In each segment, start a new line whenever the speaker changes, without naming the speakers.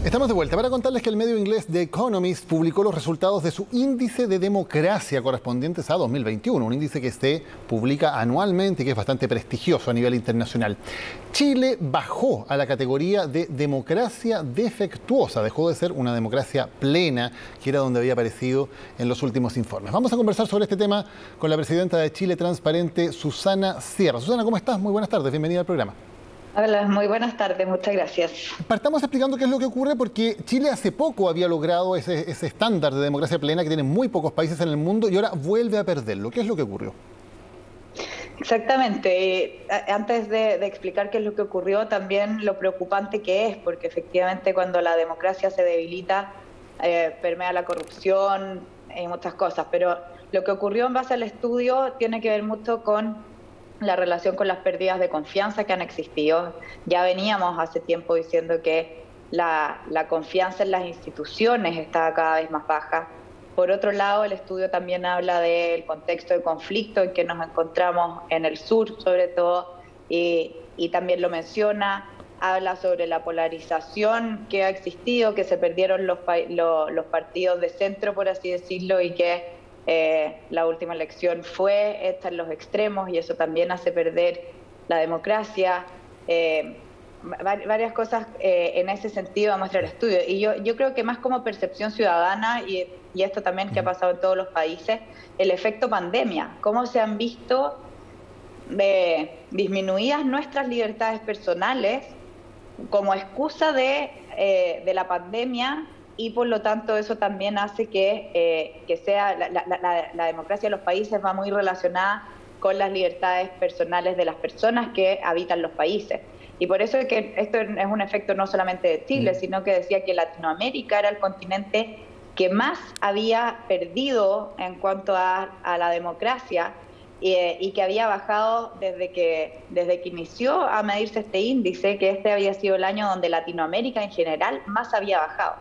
Estamos de vuelta para contarles que el medio inglés The Economist publicó los resultados de su índice de democracia correspondientes a 2021, un índice que se publica anualmente y que es bastante prestigioso a nivel internacional. Chile bajó a la categoría de democracia defectuosa, dejó de ser una democracia plena, que era donde había aparecido en los últimos informes. Vamos a conversar sobre este tema con la presidenta de Chile Transparente, Susana Sierra. Susana, ¿cómo estás? Muy buenas tardes, bienvenida al programa.
Hola, muy buenas tardes, muchas gracias.
Partamos explicando qué es lo que ocurre, porque Chile hace poco había logrado ese estándar de democracia plena que tienen muy pocos países en el mundo y ahora vuelve a perderlo. ¿Qué es lo que ocurrió?
Exactamente. Antes de explicar qué es lo que ocurrió, también lo preocupante que es, porque efectivamente cuando la democracia se debilita, permea la corrupción y muchas cosas. Pero lo que ocurrió en base al estudio tiene que ver mucho con la relación con las pérdidas de confianza que han existido. Ya veníamos hace tiempo diciendo que la confianza en las instituciones estaba cada vez más baja. Por otro lado, el estudio también habla del contexto de conflicto en que nos encontramos en el sur, sobre todo, y también lo menciona, habla sobre la polarización que ha existido, que se perdieron los partidos de centro, por así decirlo, y que la última elección fue hecha en los extremos y eso también hace perder la democracia. Varias cosas en ese sentido muestra el estudio. Y yo creo que más como percepción ciudadana, y esto también que ha pasado en todos los países, el efecto pandemia, cómo se han visto disminuidas nuestras libertades personales como excusa de la pandemia. Y por lo tanto eso también hace que sea la democracia de los países va muy relacionada con las libertades personales de las personas que habitan los países. Y por eso es que esto es un efecto no solamente de Chile, sino que decía que Latinoamérica era el continente que más había perdido en cuanto a la democracia y que había bajado desde que inició a medirse este índice, que este había sido el año donde Latinoamérica en general más había bajado.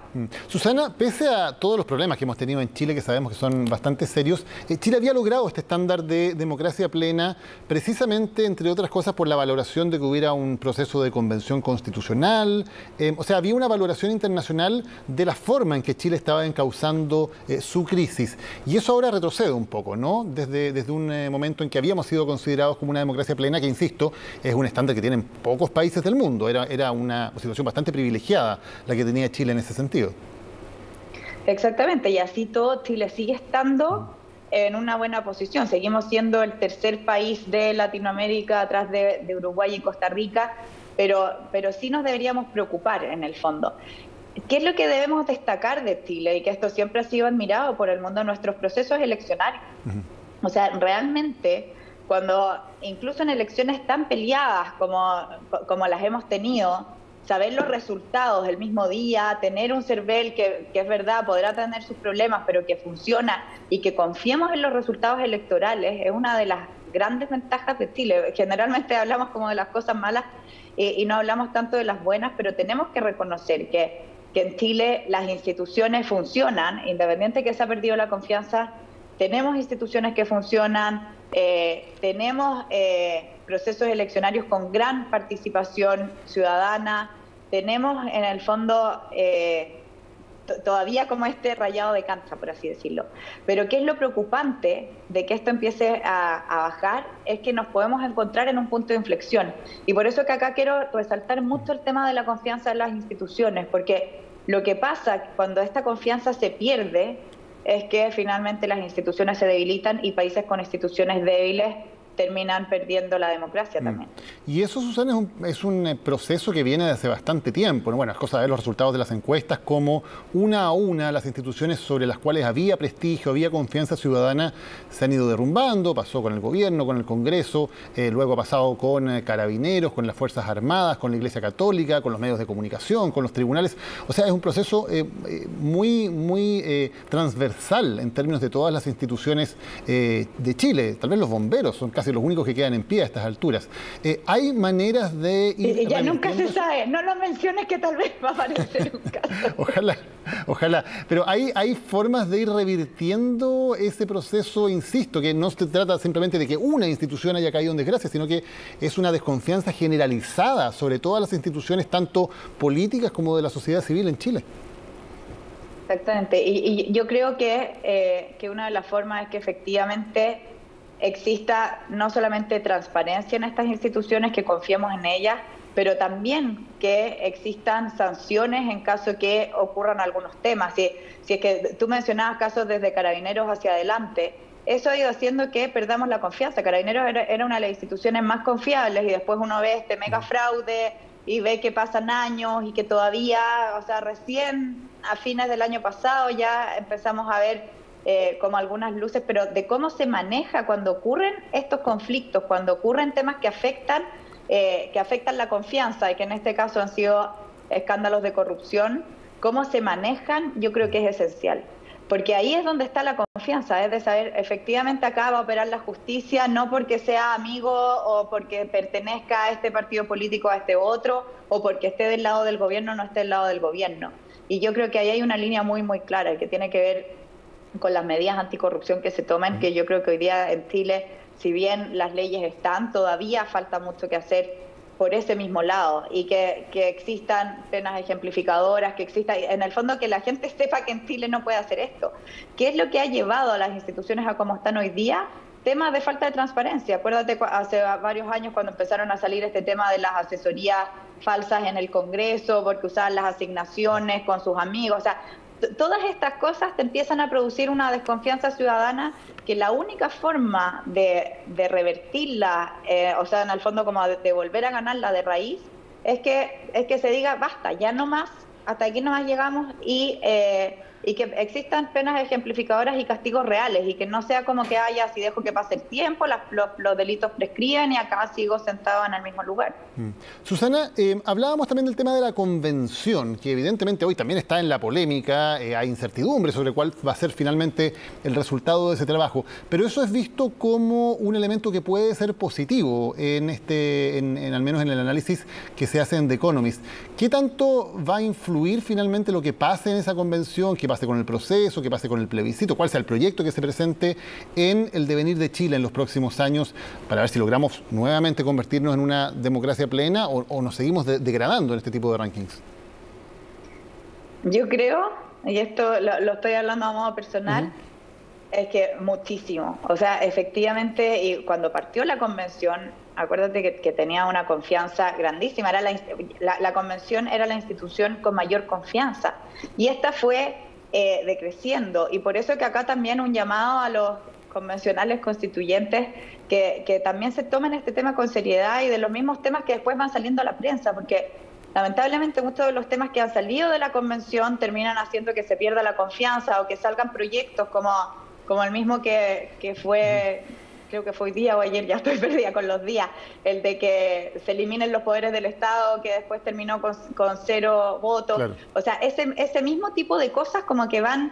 Susana, pese a todos los problemas que hemos tenido en Chile, que sabemos que son bastante serios, Chile había logrado este estándar de democracia plena precisamente, entre otras cosas, por la valoración de que hubiera un proceso de convención constitucional. O sea, había una valoración internacional de la forma en que Chile estaba encauzando su crisis. Y eso ahora retrocede un poco, ¿no? Desde un momento en que habíamos sido considerados como una democracia plena, que insisto, es un estándar que tienen pocos países del mundo. Era una situación bastante privilegiada la que tenía Chile en ese sentido.
Exactamente, y así todo Chile sigue estando en una buena posición. Seguimos siendo el tercer país de Latinoamérica atrás de Uruguay y Costa Rica, pero sí nos deberíamos preocupar en el fondo. ¿Qué es lo que debemos destacar de Chile? Y que esto siempre ha sido admirado por el mundo en nuestros procesos eleccionarios. O sea, realmente, cuando incluso en elecciones tan peleadas como las hemos tenido, saber los resultados el mismo día, tener un CERVEL que es verdad, podrá tener sus problemas, pero que funciona y que confiemos en los resultados electorales, es una de las grandes ventajas de Chile. Generalmente hablamos como de las cosas malas y no hablamos tanto de las buenas, pero tenemos que reconocer que en Chile las instituciones funcionan, independiente que se ha perdido la confianza. Tenemos instituciones que funcionan, tenemos procesos eleccionarios con gran participación ciudadana, tenemos en el fondo todavía como este rayado de cancha, por así decirlo. Pero ¿qué es lo preocupante de que esto empiece a bajar? Es que nos podemos encontrar en un punto de inflexión. Y por eso que acá quiero resaltar mucho el tema de la confianza en las instituciones, porque lo que pasa cuando esta confianza se pierde es que finalmente las instituciones se debilitan y países con instituciones débiles terminan perdiendo la democracia también.
Y eso, Susana, es un proceso que viene de hace bastante tiempo, ¿no? Bueno, es cosa de ver los resultados de las encuestas, como una a una las instituciones sobre las cuales había prestigio, había confianza ciudadana, se han ido derrumbando. Pasó con el gobierno, con el Congreso, luego ha pasado con carabineros, con las Fuerzas Armadas, con la Iglesia Católica, con los medios de comunicación, con los tribunales. O sea, es un proceso muy transversal en términos de todas las instituciones de Chile. Tal vez los bomberos son casi casi los únicos que quedan en pie a estas alturas. ¿Hay maneras de ir
ya nunca se sabe, no lo menciones que tal vez va a aparecer un caso.
Ojalá. Pero hay formas de ir revirtiendo ese proceso, insisto, que no se trata simplemente de que una institución haya caído en desgracia, sino que es una desconfianza generalizada sobre todas las instituciones, tanto políticas como de la sociedad civil en Chile.
Exactamente, y yo creo que una de las formas es que efectivamente exista no solamente transparencia en estas instituciones, que confiemos en ellas, pero también que existan sanciones en caso que ocurran algunos temas. Si es que tú mencionabas casos desde Carabineros hacia adelante, eso ha ido haciendo que perdamos la confianza. Carabineros era una de las instituciones más confiables y después uno ve este mega fraude y ve que pasan años y que todavía, o sea, recién a fines del año pasado ya empezamos a ver como algunas luces, pero de cómo se maneja cuando ocurren estos conflictos, cuando ocurren temas que afectan la confianza, y que en este caso han sido escándalos de corrupción, cómo se manejan, yo creo que es esencial. Porque ahí es donde está la confianza, es de saber, efectivamente acá va a operar la justicia, no porque sea amigo o porque pertenezca a este partido político, a este otro, o porque esté del lado del gobierno o no esté del lado del gobierno. Y yo creo que ahí hay una línea muy, muy clara que tiene que ver con las medidas anticorrupción que se toman, que yo creo que hoy día en Chile, si bien las leyes están, todavía falta mucho que hacer por ese mismo lado, y que existan penas ejemplificadoras, que exista, en el fondo, que la gente sepa que en Chile no puede hacer esto. ¿Qué es lo que ha llevado a las instituciones a como están hoy día? Temas de falta de transparencia. Acuérdate hace varios años cuando empezaron a salir este tema de las asesorías falsas en el Congreso, porque usaban las asignaciones con sus amigos, o sea, todas estas cosas te empiezan a producir una desconfianza ciudadana que la única forma de revertirla, o sea, en el fondo como de volver a ganarla de raíz, es que se diga basta, ya no más, hasta aquí nomás llegamos, y que existan penas ejemplificadoras y castigos reales, y que no sea como que haya, si dejo que pase el tiempo, los delitos prescriben y acá sigo sentado en el mismo lugar.
Susana, hablábamos también del tema de la convención, que evidentemente hoy también está en la polémica, hay incertidumbre sobre cuál va a ser finalmente el resultado de ese trabajo, pero eso es visto como un elemento que puede ser positivo al menos en el análisis que se hace en The Economist. ¿Qué tanto va a influir finalmente lo que pase en esa convención, qué pase con el proceso, qué pase con el plebiscito, cuál sea el proyecto que se presente en el devenir de Chile en los próximos años, para ver si logramos nuevamente convertirnos en una democracia plena o nos seguimos degradando en este tipo de rankings?
Yo creo, y esto lo estoy hablando a modo personal, es que muchísimo. O sea, efectivamente, y cuando partió la convención, acuérdate que tenía una confianza grandísima. Era la convención era la institución con mayor confianza. Y esta fue decreciendo. Y por eso que acá también un llamado a los convencionales constituyentes que también se tomen este tema con seriedad, y de los mismos temas que después van saliendo a la prensa, porque lamentablemente muchos de los temas que han salido de la convención terminan haciendo que se pierda la confianza, o que salgan proyectos como el mismo que fue, creo que fue hoy día o ayer, ya estoy perdida con los días, el de que se eliminen los poderes del Estado, que después terminó con 0 votos. Claro. O sea, ese mismo tipo de cosas como que van,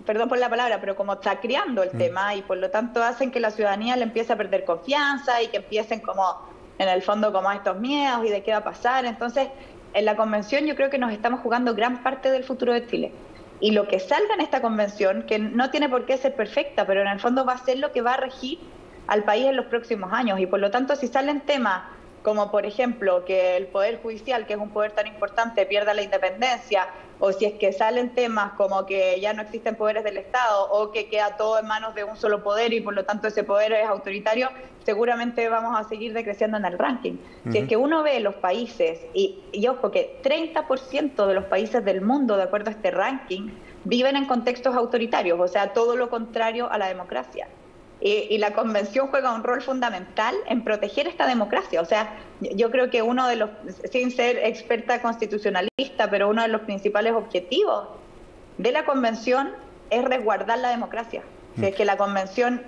perdón por la palabra, pero como chacreando el tema, y por lo tanto hacen que la ciudadanía le empiece a perder confianza y que empiecen como, en el fondo, como a estos miedos y de qué va a pasar. Entonces, en la convención yo creo que nos estamos jugando gran parte del futuro de Chile. Y lo que salga en esta convención, que no tiene por qué ser perfecta, pero en el fondo va a ser lo que va a regir al país en los próximos años. Y por lo tanto, si salen temas como, por ejemplo, que el Poder Judicial, que es un poder tan importante, pierda la independencia, o si es que salen temas como que ya no existen poderes del Estado, o que queda todo en manos de un solo poder y por lo tanto ese poder es autoritario, seguramente vamos a seguir decreciendo en el ranking. Si es que uno ve los países, y ojo que 30% de los países del mundo, de acuerdo a este ranking, viven en contextos autoritarios, o sea, todo lo contrario a la democracia. Y la convención juega un rol fundamental en proteger esta democracia. O sea, yo creo que uno de los, sin ser experta constitucionalista, pero uno de los principales objetivos de la convención es resguardar la democracia. Si es que la convención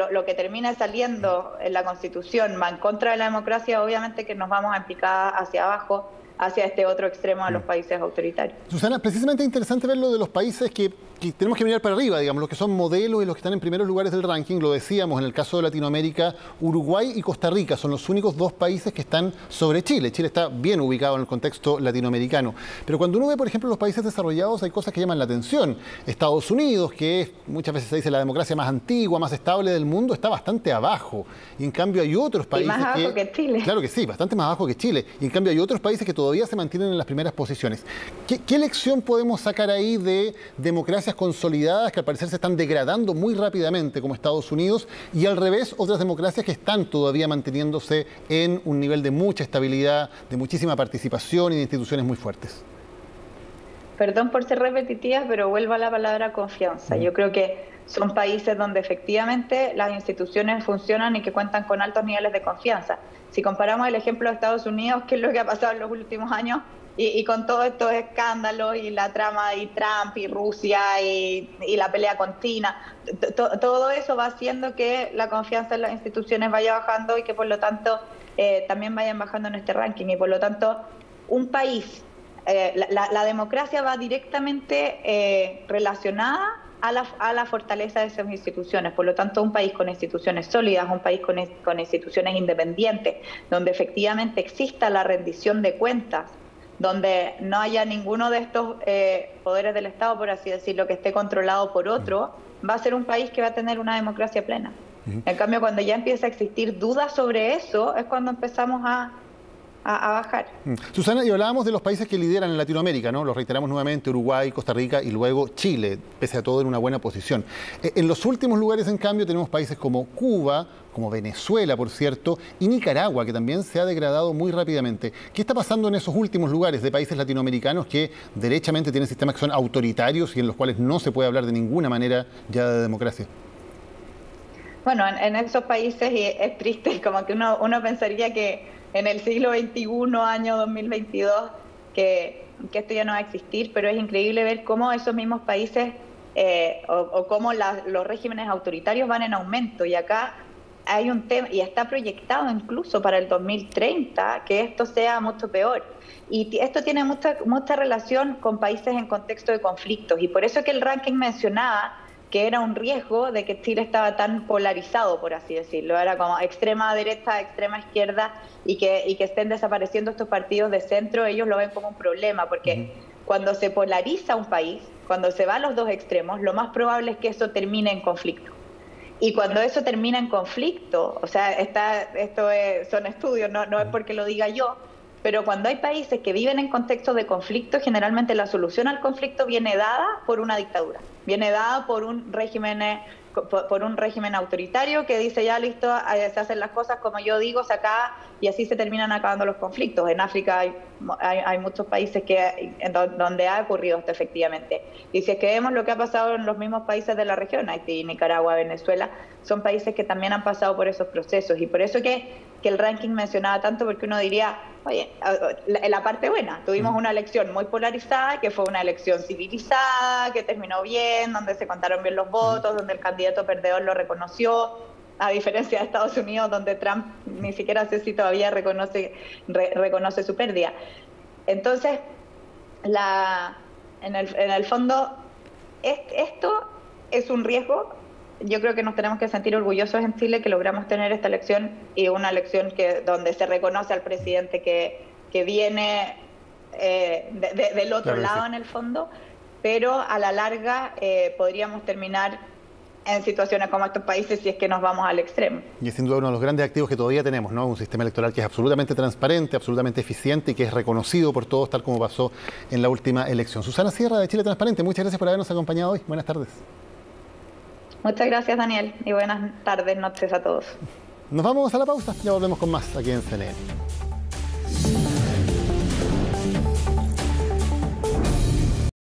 lo que termina saliendo en la constitución va en contra de la democracia, obviamente que nos vamos a empicar hacia abajo hacia este otro extremo de los países autoritarios.
Susana, precisamente es interesante ver lo de los países que tenemos que mirar para arriba, digamos, los que son modelos y los que están en primeros lugares del ranking. Lo decíamos, en el caso de Latinoamérica, Uruguay y Costa Rica son los únicos dos países que están sobre Chile. Chile está bien ubicado en el contexto latinoamericano. Pero cuando uno ve, por ejemplo, los países desarrollados, hay cosas que llaman la atención. Estados Unidos, que es, muchas veces se dice, la democracia más antigua, más estable del mundo, está bastante abajo. Y en cambio hay otros países
más abajo que Chile.
Claro que sí, bastante más abajo que Chile. Y en cambio hay otros países que todavía se mantienen en las primeras posiciones. ¿Qué lección podemos sacar ahí de democracias consolidadas que al parecer se están degradando muy rápidamente, como Estados Unidos, y al revés, otras democracias que están todavía manteniéndose en un nivel de mucha estabilidad, de muchísima participación y de instituciones muy fuertes?
Perdón por ser repetitiva, pero vuelvo a la palabra confianza. Yo creo que son países donde efectivamente las instituciones funcionan y que cuentan con altos niveles de confianza. Si comparamos el ejemplo de Estados Unidos, que es lo que ha pasado en los últimos años, y con todos estos escándalos y la trama y Trump y Rusia y la pelea con China, todo eso va haciendo que la confianza en las instituciones vaya bajando y que por lo tanto también vayan bajando en este ranking. Y por lo tanto, un país, la democracia va directamente relacionada a la fortaleza de esas instituciones. Por lo tanto, un país con instituciones sólidas, un país con instituciones independientes, donde efectivamente exista la rendición de cuentas, donde no haya ninguno de estos poderes del Estado, por así decirlo, que esté controlado por otro, va a ser un país que va a tener una democracia plena. En cambio, cuando ya empieza a existir dudas sobre eso, es cuando empezamos a bajar.
Susana, y hablábamos de los países que lideran en Latinoamérica, ¿no? Los reiteramos nuevamente, Uruguay, Costa Rica y luego Chile, pese a todo en una buena posición. En los últimos lugares, en cambio, tenemos países como Cuba, como Venezuela, por cierto, y Nicaragua, que también se ha degradado muy rápidamente. ¿Qué está pasando en esos últimos lugares de países latinoamericanos que derechamente tienen sistemas que son autoritarios y en los cuales no se puede hablar de ninguna manera ya de democracia?
Bueno, en esos países es triste, como que uno pensaría que en el siglo XXI, año 2022, que esto ya no va a existir, pero es increíble ver cómo esos mismos países o cómo los regímenes autoritarios van en aumento. Y acá hay un tema, y está proyectado incluso para el 2030, que esto sea mucho peor. Y esto tiene mucha relación con países en contexto de conflictos. Y por eso que el ranking mencionaba que era un riesgo de que Chile estaba tan polarizado, por así decirlo. Era como extrema derecha, extrema izquierda, y que estén desapareciendo estos partidos de centro, ellos lo ven como un problema, porque cuando se polariza un país, cuando se va a los dos extremos, lo más probable es que eso termine en conflicto. Y cuando eso termina en conflicto, o sea, son estudios, no es porque lo diga yo, pero cuando hay países que viven en contextos de conflicto, generalmente la solución al conflicto viene dada por una dictadura, viene dada por un régimen autoritario que dice ya listo, se hacen las cosas como yo digo, se acaba, y así se terminan acabando los conflictos. En África hay muchos países donde ha ocurrido esto efectivamente. Y si es que vemos lo que ha pasado en los mismos países de la región, Haití, Nicaragua, Venezuela, son países que también han pasado por esos procesos. Y por eso que el ranking mencionaba tanto, porque uno diría, oye, la parte buena, tuvimos una elección muy polarizada, que fue una elección civilizada, que terminó bien, donde se contaron bien los votos, donde el candidato perdedor lo reconoció, a diferencia de Estados Unidos, donde Trump ni siquiera sé si todavía reconoce su pérdida. Entonces, en el fondo, esto es un riesgo. Yo creo que nos tenemos que sentir orgullosos en Chile que logramos tener esta elección, y una elección donde se reconoce al presidente que viene del otro lado en el fondo, pero a la larga podríamos terminar en situaciones como estos países si es que nos vamos al extremo.
Y es sin duda uno de los grandes activos que todavía tenemos, ¿no? Un sistema electoral que es absolutamente transparente, absolutamente eficiente y que es reconocido por todos, tal como pasó en la última elección. Susana Sierra, de Chile Transparente, muchas gracias por habernos acompañado hoy. Buenas tardes.
Muchas gracias, Daniel, y buenas tardes, noches a todos.
Nos vamos a la pausa, ya volvemos con más aquí en CNN.